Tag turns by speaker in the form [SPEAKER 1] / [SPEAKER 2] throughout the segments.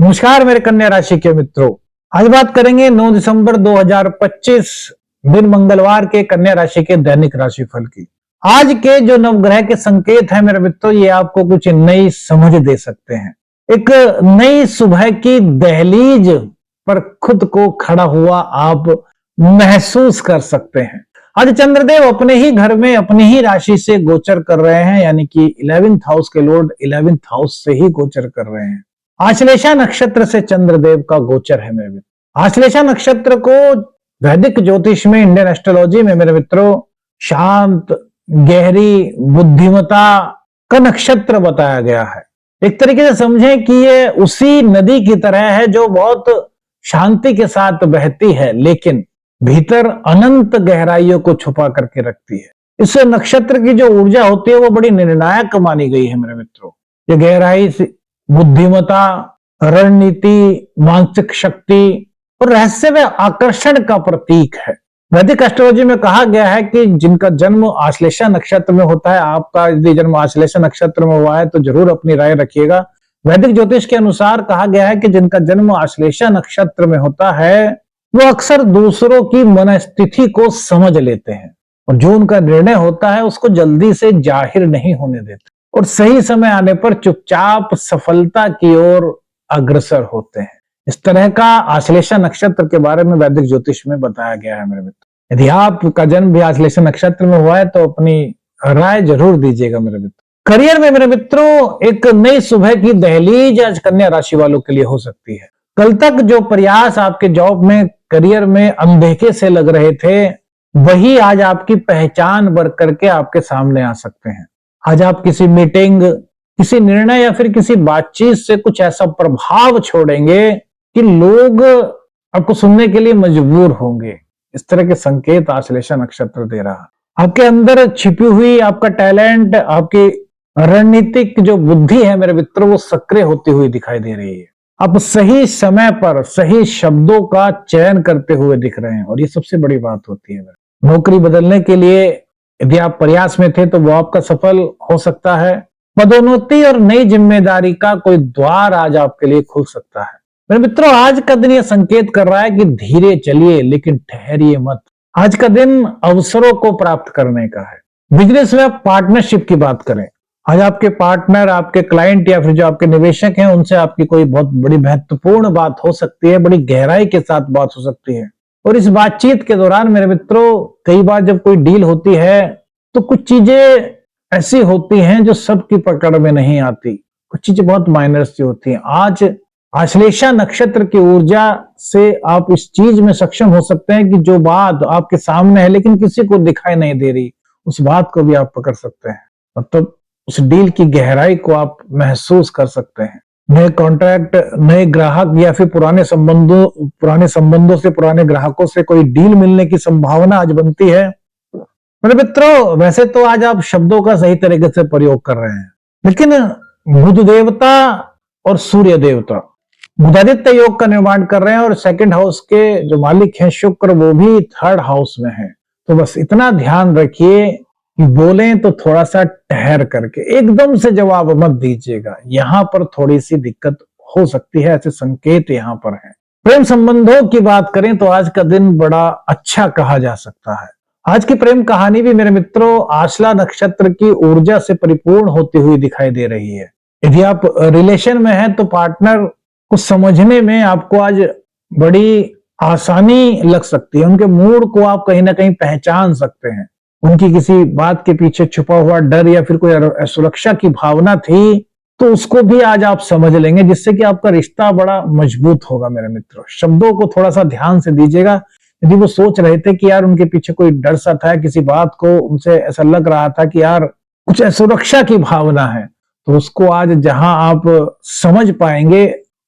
[SPEAKER 1] नमस्कार मेरे कन्या राशि के मित्रों। आज बात करेंगे 9 दिसंबर 2025 दिन मंगलवार के कन्या राशि के दैनिक राशिफल की। आज के जो नवग्रह के संकेत हैं मेरे मित्रों, ये आपको कुछ नई समझ दे सकते हैं। एक नई सुबह की दहलीज पर खुद को खड़ा हुआ आप महसूस कर सकते हैं। आज चंद्रदेव अपने ही घर में अपनी ही राशि से गोचर कर रहे हैं, यानी कि 11th हाउस के लॉर्ड 11th हाउस से ही गोचर कर रहे हैं। आश्लेषा नक्षत्र से चंद्रदेव का गोचर है मेरे मित्र। आश्लेषा नक्षत्र को वैदिक ज्योतिष में, इंडियन एस्ट्रोलॉजी में मेरे मित्रों, शांत, गहरी बुद्धिमता का नक्षत्र बताया गया है। एक तरीके से समझें कि ये उसी नदी की तरह है जो बहुत शांति के साथ बहती है, लेकिन भीतर अनंत गहराइयों को छुपा करके रखती है। इस नक्षत्र की जो ऊर्जा होती है वो बड़ी निर्णायक मानी गई है मेरे मित्रों। ये गहराई, बुद्धिमता, रणनीति, मानसिक शक्ति और रहस्य व आकर्षण का प्रतीक है। वैदिक एस्ट्रोलॉजी में कहा गया है कि जिनका जन्म आश्लेषा नक्षत्र में होता है, आपका यदि जन्म आश्लेषा नक्षत्र में हुआ है तो जरूर अपनी राय रखिएगा। वैदिक ज्योतिष के अनुसार कहा गया है कि जिनका जन्म आश्लेषा नक्षत्र में होता है वो अक्सर दूसरों की मनस्थिति को समझ लेते हैं और जो उनका निर्णय होता है उसको जल्दी से जाहिर नहीं होने देते और सही समय आने पर चुपचाप सफलता की ओर अग्रसर होते हैं। इस तरह का आश्लेषा नक्षत्र के बारे में वैदिक ज्योतिष में बताया गया है मेरे मित्र। यदि आपका जन्म भी आश्लेषा नक्षत्र में हुआ है तो अपनी राय जरूर दीजिएगा मेरे मित्र। करियर में मेरे मित्रों एक नई सुबह की दहलीज आज कन्या राशि वालों के लिए हो सकती है। कल तक जो प्रयास आपके जॉब में, करियर में अनदेखे से लग रहे थे, वही आज आपकी पहचान बन करके आपके सामने आ सकते हैं। आज आप किसी मीटिंग, किसी निर्णय या फिर किसी बातचीत से कुछ ऐसा प्रभाव छोड़ेंगे कि लोग आपको सुनने के लिए मजबूर होंगे। इस तरह के संकेत आश्लेषा नक्षत्र दे रहा है। आपके अंदर छिपी हुई आपका टैलेंट, आपकी रणनीतिक जो बुद्धि है मेरे मित्रों, वो सक्रिय होती हुई दिखाई दे रही है। आप सही समय पर सही शब्दों का चयन करते हुए दिख रहे हैं और ये सबसे बड़ी बात होती है। नौकरी बदलने के लिए यदि आप प्रयास में थे तो वो आपका सफल हो सकता है। पदोन्नति और नई जिम्मेदारी का कोई द्वार आज आपके लिए खुल सकता है। मेरे मित्रों, आज का दिन यह संकेत कर रहा है कि धीरे चलिए लेकिन ठहरिए मत। आज का दिन अवसरों को प्राप्त करने का है। बिजनेस में आप पार्टनरशिप की बात करें, आज आपके पार्टनर, आपके क्लाइंट या फिर जो आपके निवेशक हैं, उनसे आपकी कोई बहुत बड़ी महत्वपूर्ण बात हो सकती है, बड़ी गहराई के साथ बात हो सकती है। और इस बातचीत के दौरान मेरे मित्रों, कई बार जब कोई डील होती है तो कुछ चीजें ऐसी होती हैं जो सबकी पकड़ में नहीं आती, कुछ चीजें बहुत माइनर सी होती हैं। आज आश्लेषा नक्षत्र की ऊर्जा से आप इस चीज में सक्षम हो सकते हैं कि जो बात आपके सामने है लेकिन किसी को दिखाई नहीं दे रही, उस बात को भी आप पकड़ सकते हैं। मतलब उस डील की गहराई को आप महसूस कर सकते हैं। नए कॉन्ट्रैक्ट, नए ग्राहक या फिर पुराने संबंधों से, पुराने ग्राहकों से कोई डील मिलने की संभावना आज बनती है। मेरे मित्रों, वैसे तो आज आप शब्दों का सही तरीके से प्रयोग कर रहे हैं, लेकिन बुध देवता और सूर्य देवता बुधादित्य योग का निर्माण कर रहे हैं और सेकंड हाउस के जो मालिक हैं शुक्र, वो भी थर्ड हाउस में है। तो बस इतना ध्यान रखिए कि बोलें तो थोड़ा सा ठहर करके, एकदम से जवाब मत दीजिएगा। यहां पर थोड़ी सी दिक्कत हो सकती है, ऐसे संकेत यहां पर हैं। प्रेम संबंधों की बात करें तो आज का दिन बड़ा अच्छा कहा जा सकता है। आज की प्रेम कहानी भी मेरे मित्रों आश्ला नक्षत्र की ऊर्जा से परिपूर्ण होती हुई दिखाई दे रही है। यदि आप रिलेशन में हैं तो पार्टनर को समझने में आपको आज बड़ी आसानी लग सकती है। उनके मूड को आप कहीं ना कहीं पहचान सकते हैं। उनकी किसी बात के पीछे छुपा हुआ डर या फिर कोई असुरक्षा की भावना थी तो उसको भी आज आप समझ लेंगे, जिससे कि आपका रिश्ता बड़ा मजबूत होगा। मेरे मित्रों, शब्दों को थोड़ा सा ध्यान से दीजिएगा। यदि वो सोच रहे थे कि यार उनके पीछे कोई डर सा था, किसी बात को उनसे ऐसा लग रहा था कि यार कुछ असुरक्षा की भावना है, तो उसको आज जहां आप समझ पाएंगे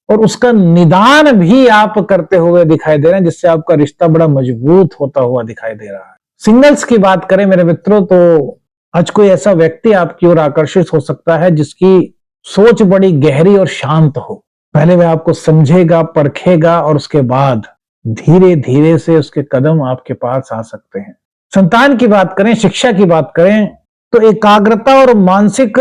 [SPEAKER 1] और उसका निदान भी आप करते हुए दिखाई दे रहे हैं, जिससे आपका रिश्ता बड़ा मजबूत होता हुआ दिखाई दे रहा है। सिग्नल्स की बात करें मेरे मित्रों तो आज कोई ऐसा व्यक्ति आपकी ओर आकर्षित हो सकता है जिसकी सोच बड़ी गहरी और शांत हो। पहले वह आपको समझेगा, परखेगा और उसके बाद धीरे धीरे से उसके कदम आपके पास आ सकते हैं। संतान की बात करें, शिक्षा की बात करें तो एकाग्रता और मानसिक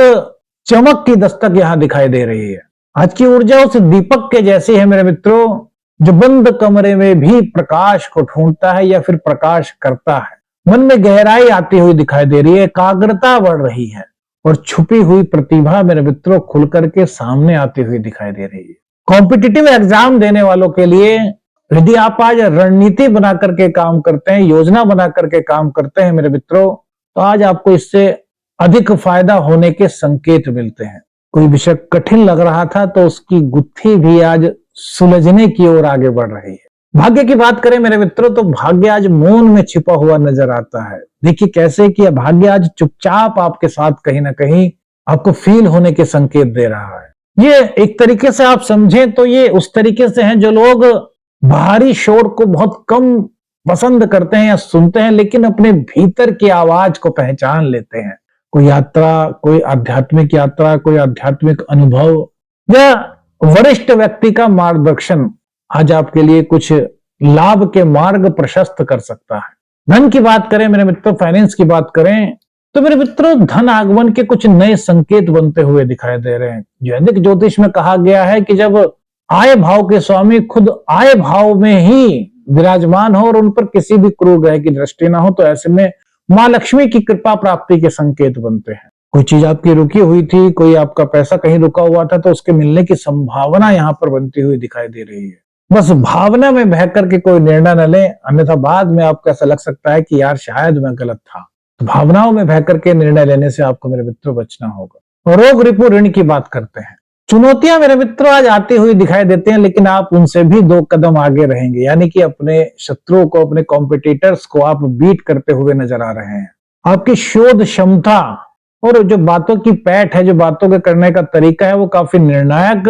[SPEAKER 1] चमक की दस्तक यहां दिखाई दे रही है। आज की ऊर्जा उस दीपक के जैसी है मेरे मित्रों, जो बंद कमरे में भी प्रकाश को ढूंढता है या फिर प्रकाश करता है। मन में गहराई आती हुई दिखाई दे रही है, एकाग्रता बढ़ रही है और छुपी हुई प्रतिभा मेरे मित्रों खुल करके सामने आती हुई दिखाई दे रही है। कॉम्पिटिटिव एग्जाम देने वालों के लिए यदि आप आज रणनीति बना करके काम करते हैं, योजना बना करके काम करते हैं मेरे मित्रों, तो आज आपको इससे अधिक फायदा होने के संकेत मिलते हैं। कोई विषय कठिन लग रहा था तो उसकी गुत्थी भी आज सुलझने की ओर आगे बढ़ रही है। भाग्य की बात करें मेरे मित्रों, तो भाग्य आज मौन में छिपा हुआ नजर आता है। देखिए कैसे कि भाग्य आज चुपचाप आपके साथ कहीं ना कहीं आपको फील होने के संकेत दे रहा है। ये एक तरीके से आप समझें तो ये उस तरीके से हैं जो लोग बाहरी शोर को बहुत कम पसंद करते हैं या सुनते हैं, लेकिन अपने भीतर की आवाज को पहचान लेते हैं। कोई यात्रा, कोई आध्यात्मिक यात्रा, कोई आध्यात्मिक अनुभव या वरिष्ठ व्यक्ति का मार्गदर्शन आज आपके लिए कुछ लाभ के मार्ग प्रशस्त कर सकता है। धन की बात करें मेरे मित्रों, फाइनेंस की बात करें तो मेरे मित्रों धन आगमन के कुछ नए संकेत बनते हुए दिखाई दे रहे हैं। वैदिक ज्योतिष में कहा गया है कि जब आय भाव के स्वामी खुद आय भाव में ही विराजमान हो और उन पर किसी भी क्रूर ग्रह की दृष्टि ना हो, तो ऐसे में मां लक्ष्मी की कृपा प्राप्ति के संकेत बनते हैं। कोई चीज आपकी रुकी हुई थी, कोई आपका पैसा कहीं रुका हुआ था, तो उसके मिलने की संभावना यहाँ पर बनती हुई दिखाई दे रही है। बस भावना में बह करके कोई निर्णय न लें, अन्यथा बाद में आपको ऐसा लग सकता है कि यार शायद मैं गलत था। तो भावनाओं में बह करके निर्णय लेने से आपको मेरे मित्रों बचना होगा। रोग रिपु ऋण की बात करते हैं। चुनौतियां मेरे मित्रों आज आती हुई दिखाई देते हैं, लेकिन आप उनसे भी 2 कदम आगे रहेंगे, यानी कि अपने शत्रुओं को, अपने कॉम्पिटिटर्स को आप बीट करते हुए नजर आ रहे हैं। आपकी शोध क्षमता और जो बातों की पैठ है, जो बातों के करने का तरीका है, वो काफी निर्णायक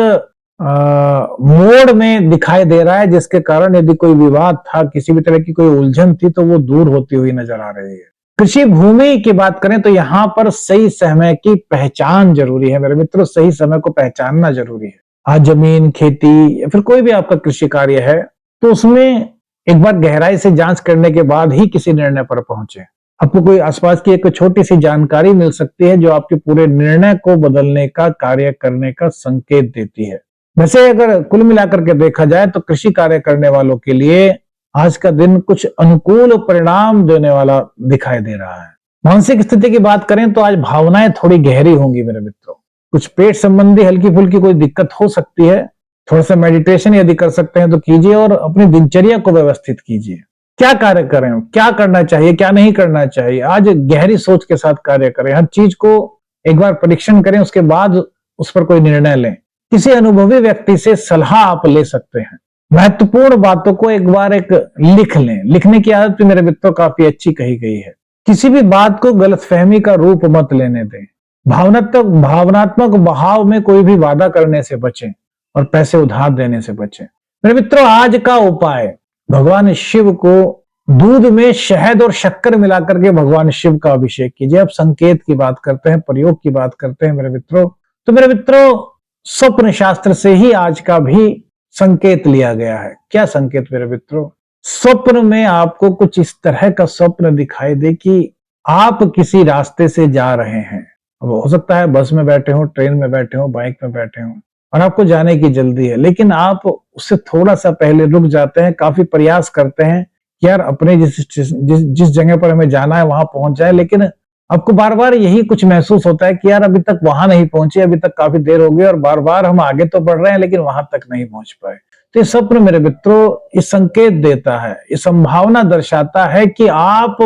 [SPEAKER 1] मोड में दिखाई दे रहा है, जिसके कारण यदि कोई विवाद था, किसी भी तरह की कोई उलझन थी, तो वो दूर होती हुई नजर आ रही है। कृषि भूमि की बात करें तो यहाँ पर सही समय की पहचान जरूरी है मेरे मित्रों, सही समय को पहचानना जरूरी है। आज जमीन, खेती या फिर कोई भी आपका कृषि कार्य है, तो उसमें एक बार गहराई से जांच करने के बाद ही किसी निर्णय पर पहुंचे। आपको कोई आसपास की एक छोटी सी जानकारी मिल सकती है जो आपके पूरे निर्णय को बदलने का, कार्य करने का संकेत देती है। वैसे अगर कुल मिलाकर के देखा जाए तो कृषि कार्य करने वालों के लिए आज का दिन कुछ अनुकूल परिणाम देने वाला दिखाई दे रहा है। मानसिक स्थिति की बात करें तो आज भावनाएं थोड़ी गहरी होंगी मेरे मित्रों। कुछ पेट संबंधी हल्की फुल्की कोई दिक्कत हो सकती है। थोड़ा सा मेडिटेशन यदि कर सकते हैं तो कीजिए और अपनी दिनचर्या को व्यवस्थित कीजिए। क्या कार्य करें, क्या करना चाहिए, क्या नहीं करना चाहिए, आज गहरी सोच के साथ कार्य करें। हर चीज को एक बार परीक्षण करें, उसके बाद उस पर कोई निर्णय लें। किसी अनुभवी व्यक्ति से सलाह आप ले सकते हैं। महत्वपूर्ण बातों को एक बार लिख लें। लिखने की आदत भी मेरे मित्रों काफी अच्छी कही गई है। किसी भी बात को गलतफहमी का रूप मत लेने दें। भावनात्मक बहाव में कोई भी वादा करने से बचें और पैसे उधार देने से बचें। मेरे मित्रों आज का उपाय, भगवान शिव को दूध में शहद और शक्कर मिलाकर के भगवान शिव का अभिषेक कीजिए। अब संकेत की बात करते हैं, प्रयोग की बात करते हैं मेरे मित्रों, तो मेरे मित्रों स्वप्न शास्त्र से ही आज का भी संकेत लिया गया है। क्या संकेत मेरे मित्रों? स्वप्न में आपको कुछ इस तरह का स्वप्न दिखाई दे कि आप किसी रास्ते से जा रहे हैं। अब हो सकता है बस में बैठे हो, ट्रेन में बैठे हो, बाइक में बैठे हो और आपको जाने की जल्दी है, लेकिन आप उससे थोड़ा सा पहले रुक जाते हैं, काफी प्रयास करते हैं कि यार अपने जिस जगह पर हमें जाना है वहां पहुंच जाए, लेकिन आपको बार बार यही कुछ महसूस होता है कि यार अभी तक वहां नहीं पहुंचे, अभी तक काफी देर हो गई और बार बार हम आगे तो बढ़ रहे हैं लेकिन वहां तक नहीं पहुंच पाए। तो ये स्वप्न मेरे मित्रों इस संकेत देता है, इस संभावना दर्शाता है कि आप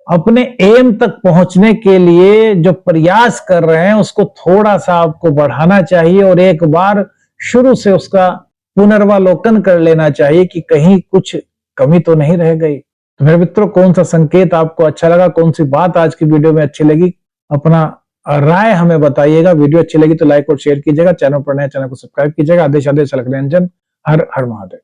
[SPEAKER 1] अपने एम तक पहुंचने के लिए जो प्रयास कर रहे हैं उसको थोड़ा सा आपको बढ़ाना चाहिए और एक बार शुरू से उसका पुनर्वालोकन कर लेना चाहिए कि कहीं कुछ कमी तो नहीं रह गई। तो मेरे मित्रों कौन सा संकेत आपको अच्छा लगा, कौन सी बात आज की वीडियो में अच्छी लगी, अपना राय हमें बताइएगा। वीडियो अच्छी लगी तो लाइक और शेयर कीजिएगा। चैनल पर नए, चैनल को सब्सक्राइब कीजिएगा। आदेश अलख निरंजन। हर हर महादेव।